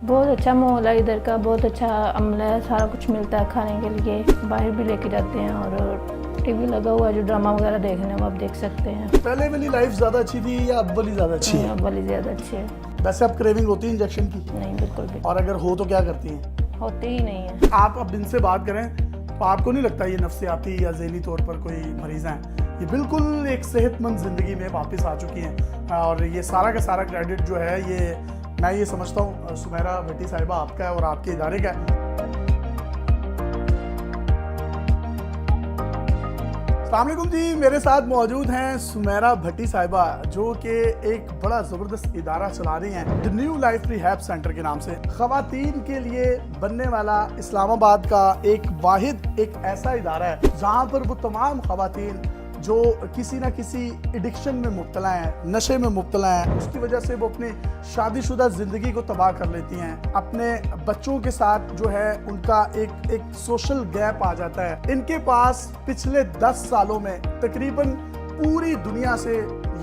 बहुत अच्छा माहौल है इधर का, बहुत अच्छा अमला है, सारा कुछ मिलता है खाने के लिए, बाहर भी लेके जाते हैं और टीवी लगा हुआ है, जो ड्रामा वगैरह देखने हैं वो आप देख सकते हैं। पहले वाली लाइफ ज़्यादा अच्छी थी या अब वाली ज़्यादा अच्छी है? अब वाली ज़्यादा अच्छी है। वैसे अब क्रेविंग होती है इंजेक्शन की? नहीं, बिल्कुल भी और अगर हो तो क्या करती हैं? होती ही नहीं है। आप अब इनसे बात करें तो आपको नहीं लगता ये नफ्सियाती या ज़हनी तौर पर कोई मरीज़ हैं? ये बिल्कुल एक सेहतमंद ज़िंदगी में वापस आ चुकी हैं और ये सारा का सारा क्रेडिट जो है ये मैं ये समझता हूँ सुमेरा भट्टी साहिबा आपका है और आपके इदारे का है। अस्सलाम वालेकुम जी, मेरे साथ मौजूद हैं सुमेरा भट्टी साहिबा जो कि एक बड़ा ज़बरदस्त इदारा चला रही हैं the new life rehab centre के नाम से। ख़वातीन के लिए बनने वाला इस्लामाबाद का एक वाहिद एक ऐसा इदारा है जहाँ पर वो तमाम ख़वातीन जो किसी ना किसी एडिक्शन में मुब्तला हैं, नशे में मुब्तला हैं, उसकी वजह से वो अपनी शादीशुदा ज़िंदगी को तबाह कर लेती हैं, अपने बच्चों के साथ जो है उनका एक सोशल गैप आ जाता है। इनके पास पिछले 10 सालों में तकरीबन पूरी दुनिया से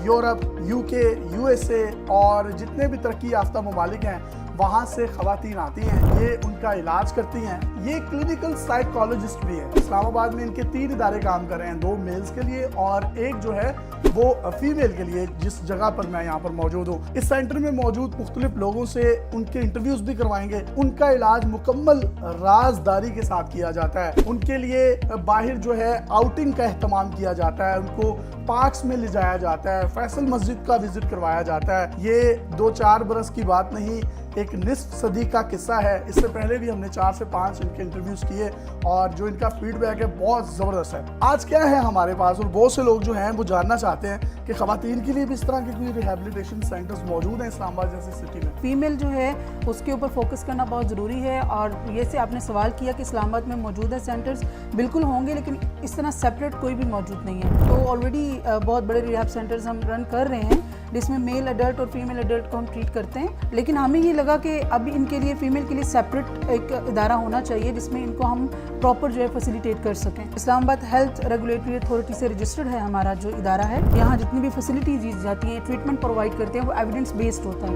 यूरोप, यूके, यूएसए और जितने भी तरक्की याफ्ता ममालिक हैं वहाँ से ख़वातीन आती हैं, ये उनका इलाज करती हैं। ये क्लिनिकल साइकोलॉजिस्ट भी है। इस्लामाबाद में इनके 3 इदारे काम कर रहे हैं, 2 मेल्स के लिए और एक जो है वो फीमेल के लिए, जिस जगह पर मैं यहाँ पर मौजूद हूँ। इस सेंटर में मौजूद मुख्तलिफ लोगों से उनके इंटरव्यूज भी करवाएंगे। उनका इलाज मुकम्मल राजदारी के साथ किया जाता है। उनके लिए बाहर जो है आउटिंग का एहतमाम किया जाता है, उनको पार्क्स में ले जाया जाता है, फैसल मस्जिद का विजिट करवाया जाता है। ये 2-4 बरस की बात नहीं, एक निस्फ सदी का किस्सा है। इससे पहले भी हमने 4 से 5 इनके इंटरव्यूज किए और जो इनका फीडबैक है बहुत ज़बरदस्त है। आज क्या है हमारे पास और बहुत से लोग जो हैं वो जानना चाहते हैं कि ख़वातीन के लिए भी इस तरह के कोई रिहैबिलिटेशन सेंटर्स मौजूद हैं इस्लामाबाद जैसे सिटी में। फीमेल जो है उसके ऊपर फोकस करना बहुत ज़रूरी है और ये से आपने सवाल किया कि इस्लामाबाद में मौजूद है सेंटर्स, बिल्कुल होंगे, लेकिन इस तरह सेपरेट कोई भी मौजूद नहीं है। तो ऑलरेडी बहुत बड़े रिहैब सेंटर्स हम रन कर रहे हैं जिसमें मेल एडल्ट और फीमेल एडल्ट को हम ट्रीट करते हैं, लेकिन हमें ये लगा कि अभी इनके लिए फीमेल के लिए सेपरेट एक इदारा होना चाहिए जिसमें इनको हम प्रॉपर जो है फैसिलिटेट कर सकें। इस्लामाबाद हेल्थ रेगुलेटरी अथॉरिटी से रजिस्टर्ड है हमारा जो इदारा है। यहाँ जितनी भी फैसिलिटीज दी जाती हैं, ट्रीटमेंट प्रोवाइड करते हैं, वो एविडेंस बेस्ड होता है।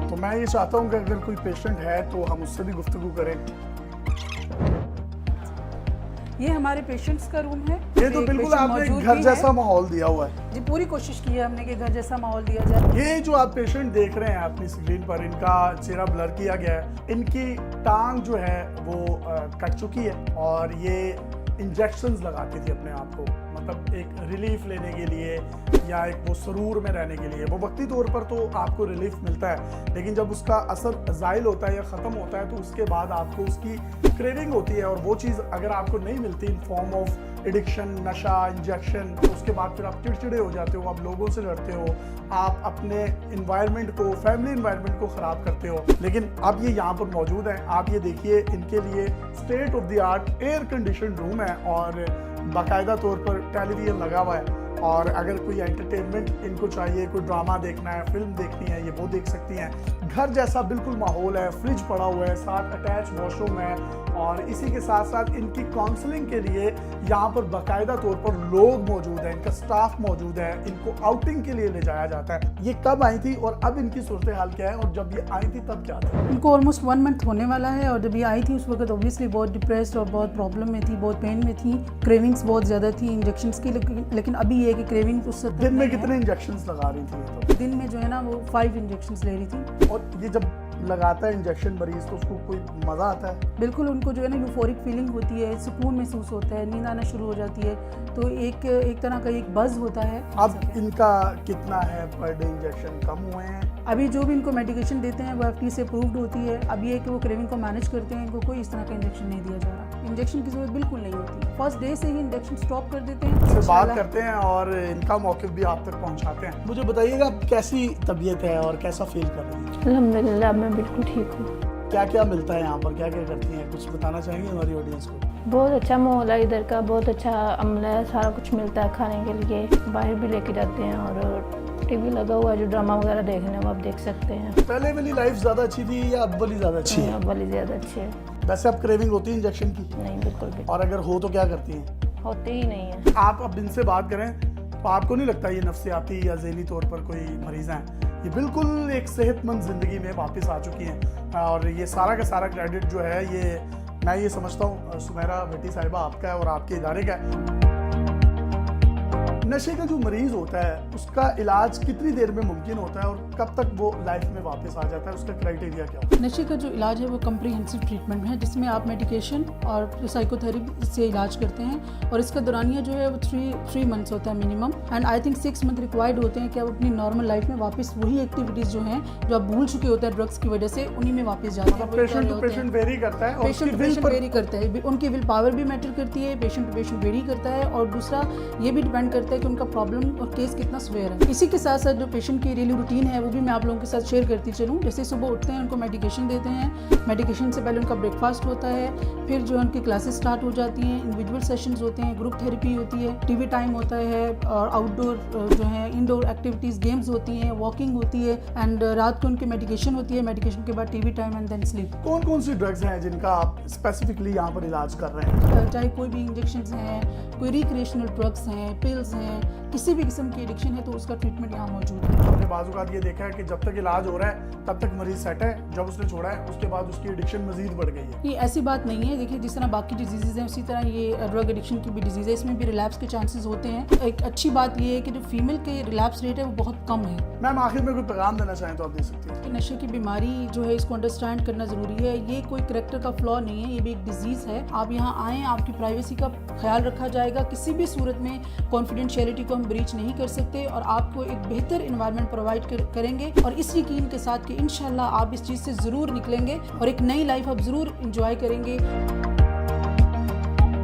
तो मैं ये चाहता हूँ कि अगर कोई पेशेंट है तो हम उससे भी गुफ्तगू करें। ये हमारे पेशेंट्स का रूम है। ये तो बिल्कुल आपने घर जैसा माहौल दिया हुआ है। जी, पूरी कोशिश की है हमने कि घर जैसा माहौल दिया जाए। ये जो आप पेशेंट देख रहे हैं अपनी स्क्रीन पर, इनका चेहरा ब्लर किया गया है। इनकी टांग जो है वो कट चुकी है और ये इंजेक्शंस लगाती थी अपने आप को, मतलब एक रिलीफ लेने के लिए या एक वो सुरूर में रहने के लिए। वो वक्ती तौर पर तो आपको रिलीफ मिलता है, लेकिन जब उसका असर ज़ाइल होता है या ख़त्म होता है तो उसके बाद आपको उसकी क्रेविंग होती है और वो चीज़ अगर आपको नहीं मिलती इन फॉर्म ऑफ एडिक्शन, नशा, इंजेक्शन, तो उसके बाद फिर आप चिड़चिड़े हो जाते हो, आप लोगों से लड़ते हो, आप अपने इन्वायरमेंट को, फैमिली इन्वायरमेंट को ख़राब करते हो। लेकिन अब ये यहाँ पर मौजूद हैं। आप ये देखिए, इनके लिए state of the art air condition room है और बाकायदा तौर पर टेलीविज़न लगा हुआ है और अगर कोई एंटरटेनमेंट इनको चाहिए, कोई ड्रामा देखना है, फिल्म देखनी है, ये वो देख सकती हैं। घर जैसा बिल्कुल माहौल है, फ्रिज पड़ा हुआ है, साथ अटैच वॉशरूम है और इसी के साथ साथ इनकी काउंसलिंग के लिए यहाँ पर बाकायदा तौर पर लोग मौजूद हैं, इनका स्टाफ मौजूद है, इनको आउटिंग के लिए ले जाया जाता है। ये कब आई थी और अब इनकी सूरत हाल क्या है और जब ये आई थी तब क्या था? इनको ऑलमोस्ट 1 मंथ होने वाला है और जब ये आई थी उस वक्त ऑब्वियसली बहुत डिप्रेस्ड और बहुत प्रॉब्लम में थी, बहुत पेन में थी, क्रेविंग्स बहुत ज़्यादा थी इंजेक्शंस की, लेकिन अभी ये कि क्रेविंग्स उससे दिन में कितने इंजेक्शंस लगा रही थी? तो दिन में जो है ना वो 5 इंजेक्शंस ले रही थी। और ये जब लगाता है इंजेक्शन मरीज तो उसको कोई मज़ा आता है? बिल्कुल, उनको जो है ना यूफोरिक फीलिंग होती है, सुकून महसूस होता है, नींद आना शुरू हो जाती है, तो एक तरह का एक बज़ होता है। अब इनका कितना है पर डे इंजेक्शन कम हुए हैं? अभी जो भी इनको मेडिकेशन देते हैं वो FDA से अप्रूव्ड होती है। अब ये है कि वो क्रेविंग को मैनेज करते हैं, इनको कोई इस तरह का इंजेक्शन नहीं दिया जा रहा। इंजेक्शन की जरूरत बिल्कुल नहीं होती, फर्स्ट डे से ही इंजेक्शन स्टॉप कर देते हैं। इससे बात करते हैं और इनका मौक़िफ़ भी आप तक पहुंचाते हैं। मुझे बताइएगा कैसी तबीयत है और कैसा फील कर रही है? अल्हम्दुलिल्लाह मैं बिल्कुल ठीक हूँ। क्या क्या मिलता है यहाँ पर, क्या क्या करती हैं, कुछ बताना चाहेंगे हमारी ऑडियंस को? बहुत अच्छा माहौल है इधर का, बहुत अच्छा अमला है, सारा कुछ मिलता है खाने के लिए, बाहर भी लेके जाते हैं और टीवी लगा हुआ है, जो ड्रामा वगैरह देखने हैं वो आप देख सकते हैं। पहले वाली लाइफ ज़्यादा अच्छी थी या अब वाली ज़्यादा अच्छी है? अब वाली ज़्यादा अच्छी है। वैसे अब क्रेविंग होती है इंजेक्शन की? नहीं, बिल्कुल भी और अगर हो तो क्या करती हैं? होती ही नहीं है। आप अब इनसे बात करें तो आपको नहीं लगता ये नफ्सियाती या ज़हनी तौर पर कोई मरीज़ हैं? ये बिल्कुल एक सेहतमंद ज़िंदगी में वापस आ चुकी हैं और ये सारा का सारा क्रेडिट जो है ये मैं ये समझता हूँ सुमेरा भट्टी साहिबा आपका है और आपके इदारे का है। नशे का जो मरीज होता है उसका इलाज कितनी देर में मुमकिन होता है और कब तक वो लाइफ में वापस आ जाता है, उसका क्राइटेरिया क्या होता है? नशे का जो इलाज है वो कम्प्रीहेंसिव ट्रीटमेंट है, जिसमें आप मेडिकेशन और साइकोथेरेपी से इलाज करते हैं और इसका दौरानिया जो है वो 3 मंथ्स होता है minimum, and I think 6 month required होते हैं कि आप अपनी नॉर्मल लाइफ में वापस वही एक्टिविटीज़ जो हैं जो आप भूल चुके होते हैं ड्रग्स की वजह से, उन्हीं में वापस जाते हैं। पेशेंट टू पेशेंट वेरी करता है और पेशेंट टू पेशेंट वेरी करता है, उनकी विल पावर भी मैटर करती है, पेशेंट टू पेशेंट वेरी करता है और दूसरा ये भी डिपेंड करता है कि उनका प्रॉब्लम और केस कितना स्वेयर है। इसी के साथ साथ जो पेशेंट की डेली रूटीन है वो भी मैं आप लोगों के साथ शेयर करती चलूँ। जैसे सुबह उठते हैं उनको मेडिकेशन देते हैं, मेडिकेशन से पहले उनका ब्रेकफास्ट होता है, फिर जो है उनकी क्लासेस स्टार्ट हो जाती हैं, इंडिविजुअल सेशंस होते हैं, ग्रुप थेरेपी होती है, टीवी टाइम होता है और आउटडोर जो है इंडोर एक्टिविटीज़ गेम्स होती हैं, वॉकिंग होती है एंड रात को उनकी मेडिकेशन होती है, मेडिकेशन के बाद TV time and then sleep. कौन कौन सी ड्रग्स हैं जिनका आप स्पेसिफिकली यहाँ पर इलाज कर रहे हैं? चाहे कोई भी इंजेक्शन हैं, कोई रिक्रिएशनल ड्रग्स हैं, पिल्स हैं, किसी भी किस्म की एडिक्शन है तो उसका ट्रीटमेंट यहाँ मौजूद है। हमने बाज़ ये देखा है कि जब तक इलाज हो रहा है तब तक मरीज सेट है, जब उसने छोड़ा है उसके बाद उसकी एडिक्शन मजीद बढ़ गई है। ये ऐसी बात नहीं है, देखिए जिस तरह बाकी डिजीज़ हैं उसी तरह ये ड्रग एडिक्शन की भी डिजीज़ है, इसमें भी रिलैप्स के चांसेस होते हैं। एक अच्छी बात ये है कि जो फीमेल के रिलैप्स रेट है वो बहुत कम है। मैम आखिर में कोई पैगाम देना चाहें तो आप दे सकती हैं। नशे की बीमारी जो है इसको अंडरस्टैंड करना ज़रूरी है, ये कोई करैक्टर का फ्लॉ नहीं है, ये भी एक डिजीज़ है। आप यहाँ आएँ, आपकी प्राइवेसी का ख्याल रखा जाएगा, किसी भी सूरत में कॉन्फिडेंशियलिटी को हम ब्रीच नहीं कर सकते और आपको एक बेहतर इन्वायरमेंट प्रोवाइड करेंगे और इस यकीन के साथ कि इंशाल्लाह आप इस चीज़ से ज़रूर निकलेंगे और एक नई लाइफ आप ज़रूर इंजॉय करेंगे।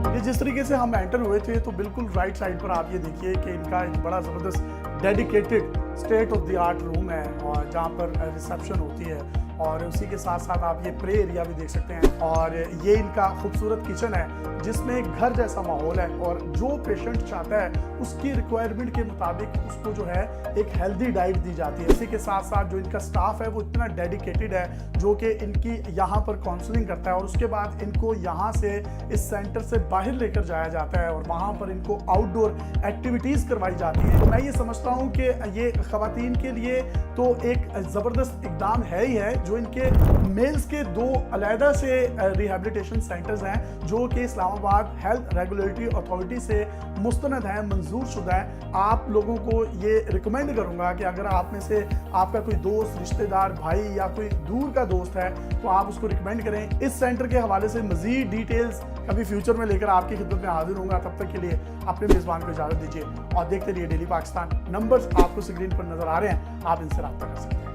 ये जिस तरीके से हम एंटर हुए थे तो बिल्कुल राइट साइड पर आप ये देखिए कि इनका एक बड़ा ज़बरदस्त dedicated state of the art room है और जहाँ पर रिसेप्शन होती है और उसी के साथ साथ आप ये प्रे एरिया भी देख सकते हैं और ये इनका खूबसूरत किचन है जिसमें एक घर जैसा माहौल है और जो पेशेंट चाहता है उसकी रिक्वायरमेंट के मुताबिक उसको जो है एक हेल्दी डाइट दी जाती है। इसी के साथ साथ जो इनका स्टाफ है वो इतना डेडिकेटेड है जो कि इनकी यहाँ पर काउंसलिंग करता है और उसके बाद इनको यहाँ से इस सेंटर से बाहर लेकर जाया जाता है और वहाँ पर इनको आउटडोर एक्टिविटीज़ करवाई जाती हैं। तो मैं ये समझता हूँ कि ये ख़वातीन के लिए तो एक ज़बरदस्त इक़दाम है ही है। जो इनके मेल्स के 2 अलहदा से रिहेबिलिटेशन सेंटर्स हैं जो कि इस्लामाबाद हेल्थ रेगुलेटरी अथॉरिटी से मुस्तनद हैं, मंजूर शुदा है। आप लोगों को ये रिकमेंड करूँगा कि अगर आप में से आपका कोई दोस्त, रिश्तेदार, भाई या कोई दूर का दोस्त है तो आप उसको रिकमेंड करें। इस सेंटर के हवाले से मज़ीद डिटेल्स कभी फ्यूचर में लेकर आपकी खिदमत में हाजिर होंगे। तब तक के लिए अपने मेज़बान को इजाज़त दीजिए और देखते रहिए डेली पाकिस्तान। नंबर्स आपको स्क्रीन पर नज़र आ रहे हैं, आप इनसे रब्ता कर सकते हैं।